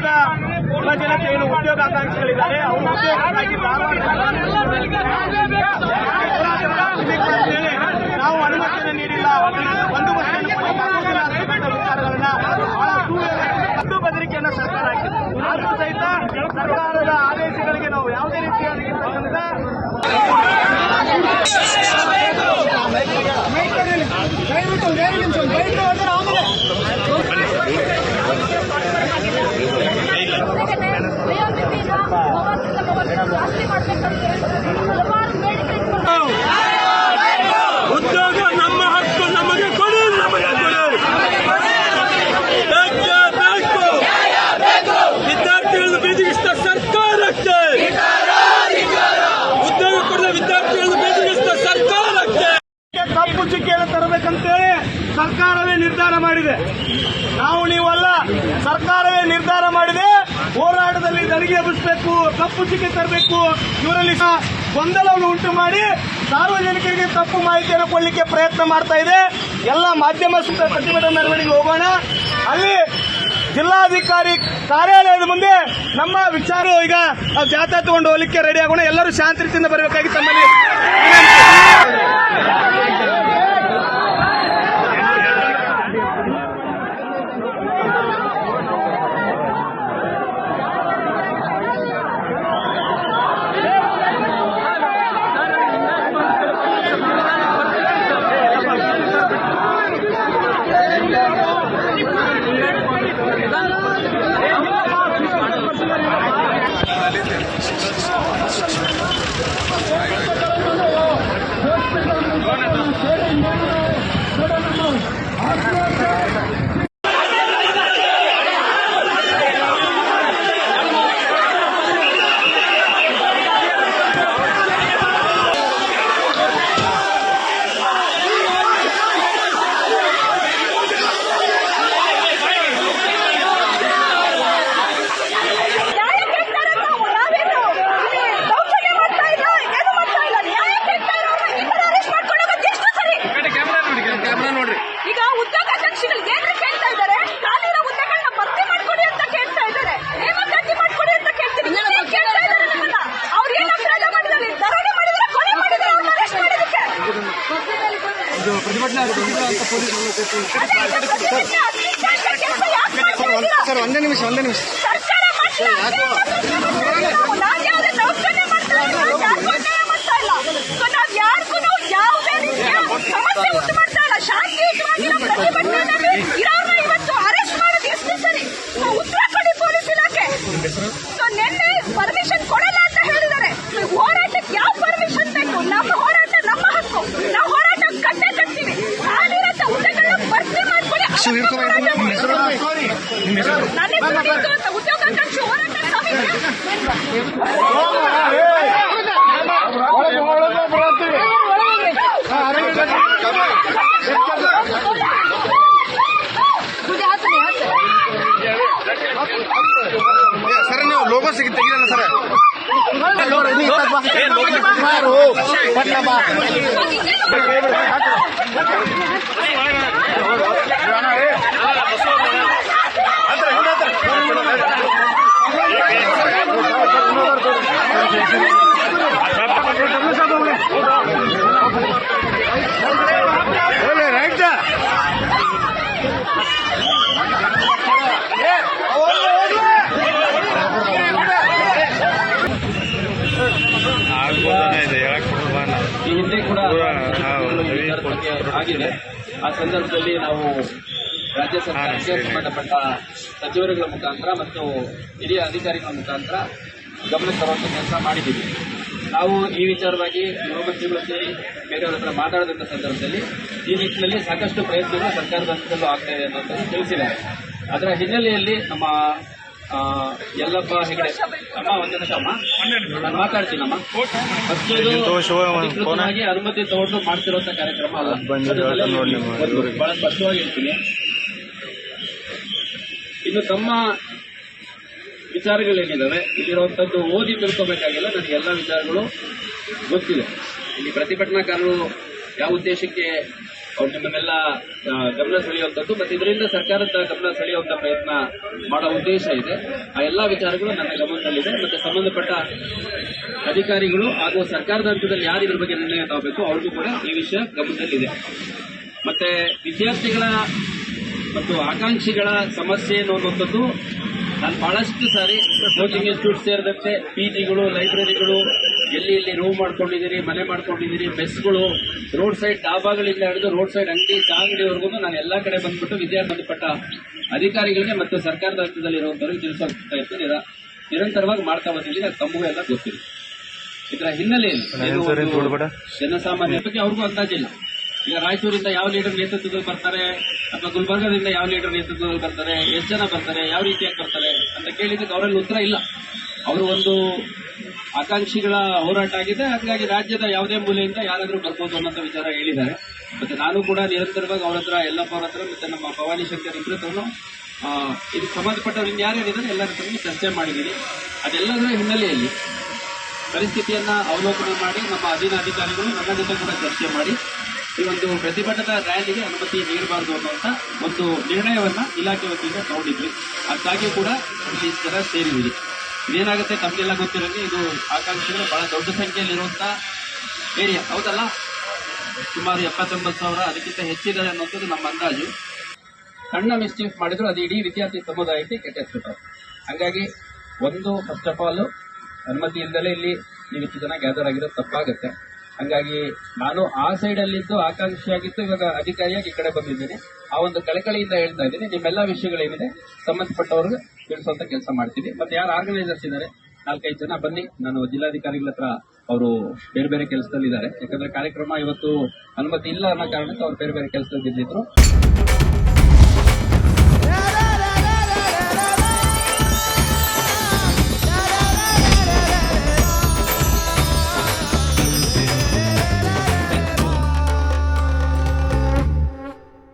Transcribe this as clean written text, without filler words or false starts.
ರಾಜ್ಯದ ಯುವ ಜನತೆ ಏನು ಉದ್ಯೋಗಾಕಾಂಕ್ಷಿಗಳಿದ್ದಾರೆ ಅವರು ಉದ್ಯೋಗಕ್ಕಾಗಿ ನಾವು ಅನುಮತಿಯನ್ನು ನೀಡಿಲ್ಲ, ಒಂದು ವರ್ಷವನ್ನು ಕೊಡಲಾಗುವುದಿಲ್ಲ ಅಂತಕ್ಕಂಥ ವಿಚಾರಗಳನ್ನ ಬಹಳ ಬೆದರಿಕೆಯನ್ನು ಸರ್ಕಾರ ಹಾಕಿದೆ. ಆದರೂ ಸಹಿತ ಸರ್ಕಾರದ ಆದೇಶಗಳಿಗೆ ನಾವು ಯಾವುದೇ ರೀತಿಯಾಗಿರ್ತಕ್ಕಂಥ ಉದ್ಯೋಗ ನಮ್ಮ ಹಕ್ಕು, ನಮಗೆ ಕೊಡಿ, ನಮಗೆ ಕೊಡಿ. ವಿದ್ಯಾರ್ಥಿಗಳನ್ನು ಬೀದಿಗಿಸಿದ ಸರ್ಕಾರಕ್ಕೆ, ಉದ್ಯೋಗ ಕೊಡದ ವಿದ್ಯಾರ್ಥಿಗಳನ್ನು ಬೀದಿಗಿಸಿದ ಸರ್ಕಾರಕ್ಕೆ ಕಪ್ಪು ಚುಕ್ಕಿಯನ್ನು ತರಬೇಕಂತೇಳಿ ಸರ್ಕಾರವೇ ನಿರ್ಧಾರ ಮಾಡಿದೆ. ನಾವು ನೀವಲ್ಲ, ಸರ್ಕಾರವೇ ನಿರ್ಧಾರ ಮಾಡಿದೆ. ಹೋರಾಟದಲ್ಲಿ ದಣಿಗೆ ಎಬ್ಬಿಸಬೇಕು, ಕಪ್ಪು ಚುಕ್ಕಿ ತರಬೇಕು. ಇವರಲ್ಲಿ ಗೊಂದಲವನ್ನು ಉಂಟು ಮಾಡಿ ಸಾರ್ವಜನಿಕರಿಗೆ ತಪ್ಪು ಮಾಹಿತಿಯನ್ನು ಕೊಡಲಿಕ್ಕೆ ಪ್ರಯತ್ನ ಮಾಡ್ತಾ ಇದೆ. ಎಲ್ಲ ಮಾಧ್ಯಮ ಪ್ರತಿಭಟನಾ ಮೆರವಣಿಗೆ ಹೋಗೋಣ. ಅಲ್ಲಿ ಜಿಲ್ಲಾಧಿಕಾರಿ ಕಾರ್ಯಾಲಯದ ಮುಂದೆ ನಮ್ಮ ವಿಚಾರ ಈಗ ಜಾಥಾ ತಗೊಂಡು ಹೋಗ್ಲಿಕ್ಕೆ ರೆಡಿ ಆಗೋಣ. ಎಲ್ಲರೂ ಶಾಂತ ರೀತಿಯಿಂದ ಬರಬೇಕಾಗಿ ತಮ್ಮಲ್ಲಿ ಸರ್ ಒಂದೇ ನಿಮಿಷ ಪರ್ಮಿಷನ್ ಕೊಡಲ್ಲ ಅಂತ ಹೇಳಿದ್ದಾರೆ. ಹೋರಾಟಕ್ಕೆ ಯಾವ ಪರ್ಮಿಷನ್ ಬೇಕು? ನಮ್ಮ ಹೋರಾಟ ನಮ್ಮ ಹಕ್ಕು, ನಾವು ಹೋರಾಟ ಕಟ್ಟೆ ಕಟ್ತೀವಿ. ಆಗಿರಂತ ಹುದ್ದೆಗಳನ್ನ ಭರ್ತಿ ಮಾಡ್ಕೊಳ್ಳಿ. ಉದ್ಯೋಗಾಕಾಂಕ್ಷಿ ಹೋರಾಟ ಸಮಿತಿ ಸರ್, ನೀವು ಲೋಗೋ ತೆಗಿರಲ್ಲ ಸರ್. ಈ ಹಿಂದೆ ಕೂಡ ಆಗಿದೆ. ಆ ಸಂದರ್ಭದಲ್ಲಿ ನಾವು ರಾಜ್ಯ ಸರ್ಕಾರಕ್ಕೆ ಸಂಬಂಧಪಟ್ಟ ಸಚಿವರುಗಳ ಮುಖಾಂತರ ಮತ್ತು ಹಿರಿಯ ಅಧಿಕಾರಿಗಳ ಮುಖಾಂತರ ಗಮನ ತರುವಂಥ ಕೆಲಸ ಮಾಡಿದ್ದೀವಿ. ನಾವು ಈ ವಿಚಾರವಾಗಿ ಗೃಹಮಂತ್ರಿಗಳು ಸೇರಿ ಬೇರೆಯವರ ಹತ್ರ ಮಾತಾಡಿದಂಥ ಸಂದರ್ಭದಲ್ಲಿ ಈ ನಿಟ್ಟಿನಲ್ಲಿ ಸಾಕಷ್ಟು ಪ್ರಯತ್ನಗಳು ಸರ್ಕಾರದ ಹಂತದಲ್ಲೂ ಆಗ್ತಾ ಇದೆ ಅನ್ನೋದನ್ನು ತಿಳಿಸಿದ್ದಾರೆ. ಅದರ ಹಿನ್ನೆಲೆಯಲ್ಲಿ ನಮ್ಮ ಯಲ್ಲಪ್ಪ ಹೆಗಡೆ ಅಮ್ಮ, ಒಂದು ನಿಮಿಷ ಅಮ್ಮ, ನಾನು ಮಾತಾಡ್ತೀನಮ್ಮ. ಅಧಿಕೃತವಾಗಿ ಅನುಮತಿ ತಗೊಂಡು ಮಾಡ್ತಿರುವಂತ ಕಾರ್ಯಕ್ರಮ ಅಲ್ಲ. ಬಹಳ ಸ್ಪಷ್ಟವಾಗಿ ಹೇಳ್ತೀನಿ. ಇನ್ನು ತಮ್ಮ ವಿಚಾರಗಳೇನಿದ್ದಾವೆ ಇಲ್ಲಿರುವಂತದ್ದು ಓದಿ ತಿಳ್ಕೋಬೇಕಾಗಿಲ್ಲ. ನನಗೆ ಎಲ್ಲ ವಿಚಾರಗಳು ಗೊತ್ತಿದೆ. ಇಲ್ಲಿ ಪ್ರತಿಭಟನಾಕಾರರು ಯಾವ ಉದ್ದೇಶಕ್ಕೆ ಅವ್ರು ನಿಮ್ಮನ್ನೆಲ್ಲ ಗಮನ ಸೆಳೆಯುವಂಥದ್ದು ಮತ್ತು ಇದರಿಂದ ಸರ್ಕಾರದ ಗಮನ ಸೆಳೆಯುವಂತ ಪ್ರಯತ್ನ ಮಾಡೋ ಉದ್ದೇಶ ಇದೆ. ಆ ಎಲ್ಲಾ ವಿಚಾರಗಳು ನನ್ನ ಗಮನದಲ್ಲಿದೆ. ಮತ್ತೆ ಸಂಬಂಧಪಟ್ಟ ಅಧಿಕಾರಿಗಳು ಹಾಗೂ ಸರ್ಕಾರದ ಹಂತದಲ್ಲಿ ಯಾರು ಇದ್ರ ಬಗ್ಗೆ ನಿರ್ಣಯ ತಗೋಬೇಕು ಅವ್ರಿಗೂ ಕೂಡ ಈ ವಿಷಯ ಗಮನದಲ್ಲಿದೆ. ಮತ್ತೆ ವಿದ್ಯಾರ್ಥಿಗಳ ಮತ್ತು ಆಕಾಂಕ್ಷಿಗಳ ಸಮಸ್ಯೆ ಅನ್ನುವಂಥದ್ದು ನಾನು ಬಹಳಷ್ಟು ಸಾರಿ ಕೋಚಿಂಗ್ ಇನ್ಸ್ಟಿಟ್ಯೂಟ್ ಸೇರಿದಂತೆ ಪಿಜಿಗಳು, ಲೈಬ್ರರಿಗಳು, ಎಲ್ಲಿ ರೂಮ್ ಮಾಡ್ಕೊಂಡಿದ್ದೀರಿ, ಮನೆ ಮಾಡ್ಕೊಂಡಿದ್ದೀರಿ, ಮೆಸ್ಗಳು, ರೋಡ್ ಸೈಡ್ ಡಾಬಾಗಳಿಂದ ಹಿಡಿದು ರೋಡ್ ಸೈಡ್ ಅಂಗಡಿ, ಚಾ ಅಂಗಡಿವರೆಗೂ ನಾನು ಎಲ್ಲಾ ಕಡೆ ಬಂದ್ಬಿಟ್ಟು ವಿದ್ಯಾರ್ಥಿಪಟ್ಟ ಅಧಿಕಾರಿಗಳಿಗೆ ಮತ್ತು ಸರ್ಕಾರದ ಹಂತದಲ್ಲಿ ಇರುವಂತವರಿಗೆ ತಿಳಿಸೋಗ್ತಾ ಇರ್ತೀನಿ. ನಿರಂತರವಾಗಿ ಮಾಡ್ತಾ ಬಂದಿದ್ದೀನಿ. ಅದು ತಮಗೂ ಎಲ್ಲ ಗೊತ್ತಿದೆ. ಇದರ ಹಿನ್ನೆಲೆಯಲ್ಲಿ ಜನಸಾಮಾನ್ಯರ ಬಗ್ಗೆ ಅವ್ರಿಗೂ ಅಂದಾಜಿಲ್ಲ. ಈಗ ರಾಯಚೂರಿಂದ ಯಾವ ಲೀಡರ್ ನೇತೃತ್ವದಲ್ಲಿ ಬರ್ತಾರೆ ಅಥವಾ ಗುಲ್ಬರ್ಗದಿಂದ ಯಾವ ಲೀಡರ್ ನೇತೃತ್ವದಲ್ಲಿ ಬರ್ತಾರೆ, ಎಷ್ಟು ಜನ ಬರ್ತಾರೆ, ಯಾವ ರೀತಿಯಾಗಿ ಬರ್ತಾರೆ ಅಂತ ಕೇಳಿದ್ದಕ್ಕೆ ಅವರಲ್ಲಿ ಉತ್ತರ ಇಲ್ಲ. ಅವರು ಒಂದು ಆಕಾಂಕ್ಷಿಗಳ ಹೋರಾಟ ಆಗಿದೆ. ಹಾಗಾಗಿ ರಾಜ್ಯದ ಯಾವುದೇ ಮೂಲೆಯಿಂದ ಯಾರಾದರೂ ಬರ್ಬೋದು ಅನ್ನೋ ವಿಚಾರ ಹೇಳಿದ್ದಾರೆ. ಮತ್ತೆ ನಾನು ಕೂಡ ನಿರಂತರವಾಗಿ ಅವ್ರ ಹತ್ರ, ಯಲ್ಲಪ್ಪ ಅವ್ರ ಹತ್ರ ಮತ್ತೆ ನಮ್ಮ ಭವಾನಿ ಶಂಕರ್ ಇಬ್ಬರ ಹತ್ರನು ಇದಕ್ಕೆ ಸಂಬಂಧಪಟ್ಟವ್ರಿಂದ ಯಾರ್ಯಾರಿದ್ದಾರೆ ಎಲ್ಲರ ಹತ್ರ ಚರ್ಚೆ ಮಾಡಿದ್ದೀನಿ. ಅದೆಲ್ಲದರ ಹಿನ್ನೆಲೆಯಲ್ಲಿ ಪರಿಸ್ಥಿತಿಯನ್ನ ಅವಲೋಕನ ಮಾಡಿ ನಮ್ಮ ಅಧೀನ ಅಧಿಕಾರಿಗಳು ನನ್ನ ಜೊತೆ ಕೂಡ ಚರ್ಚೆ ಮಾಡಿ ಈ ಒಂದು ಪ್ರತಿಭಟನಾ ರ್ಯಾಲಿಗೆ ಅನುಮತಿ ನೀಡಬಾರದು ಅನ್ನುವಂತ ಒಂದು ನಿರ್ಣಯವನ್ನ ಇಲಾಖೆ ವತಿಯಿಂದ ತಗೊಂಡಿದ್ವಿ. ಅದಕ್ಕಾಗಿ ಕೂಡ ಇಲ್ಲಿ ಜನ ಸೇರಿದ್ವಿ. ಇದೇನಾಗುತ್ತೆ ತಮಗೆಲ್ಲ ಗೊತ್ತಿರೋಂಗೆ ಇದು ಆಕಾಂಕ್ಷಿಗಳು ಬಹಳ ದೊಡ್ಡ ಸಂಖ್ಯೆಯಲ್ಲಿ ಇರುವಂತಹ ಏರಿಯಾ, ಹೌದಲ್ಲ? ಸುಮಾರು 79,000 ಅದಕ್ಕಿಂತ ಹೆಚ್ಚಿದ್ದಾರೆ ಅನ್ನೋದು ನಮ್ಮ ಅಂದಾಜು. ಸಣ್ಣ ಮಿಸ್ಟೇಕ್ ಮಾಡಿದ್ರು ಅದು ಇಡೀ ವಿದ್ಯಾರ್ಥಿ ಸಮುದಾಯಕ್ಕೆ ಕೆಟ್ಟಿರ್ತದೆ. ಹಾಗಾಗಿ ಒಂದು ಫಸ್ಟ್ ಆಫ್ ಆಲ್ ಅನುಮತಿ ಇಲ್ಲದಲೇ ಇಲ್ಲಿ ಇಷ್ಟು ಜನ ಗ್ಯಾದರ್ ಆಗಿರೋದು ತಪ್ಪಾಗುತ್ತೆ. ಹಾಗಾಗಿ ನಾನು ಆ ಸೈಡ್ ಅಲ್ಲಿದ್ದು ಆಕಾಂಕ್ಷಿಯಾಗಿದ್ದು ಇವಾಗ ಅಧಿಕಾರಿಯಾಗಿ ಈ ಕಡೆ ಬಂದಿದ್ದೀನಿ. ಆ ಒಂದು ಕಳಕಳಿಯಿಂದ ಹೇಳ್ತಾ ಇದ್ದೀನಿ. ನಿಮ್ಮೆಲ್ಲ ವಿಷಯಗಳೇನಿದೆ ಸಂಬಂಧಪಟ್ಟವ್ರಿಗೆ ತಿಳಿಸುವಂತ ಕೆಲಸ ಮಾಡ್ತೀವಿ. ಮತ್ತೆ ಯಾರು ಆರ್ಗನೈಸರ್ಸ್ ಇದ್ದಾರೆ 4-5 ಜನ ಬನ್ನಿ. ನಾನು ಜಿಲ್ಲಾಧಿಕಾರಿಗಳ ಹತ್ರ ಅವರು ಬೇರೆ ಬೇರೆ ಕೆಲಸದಲ್ಲಿದ್ದಾರೆ. ಯಾಕಂದ್ರೆ ಕಾರ್ಯಕ್ರಮ ಇವತ್ತು ಅನುಮತಿ ಇಲ್ಲ ಅನ್ನೋ ಕಾರಣಕ್ಕೆ ಅವ್ರು ಬೇರೆ ಬೇರೆ ಕೆಲಸದಲ್ಲಿ ಇದ್ದಿದ್ರು.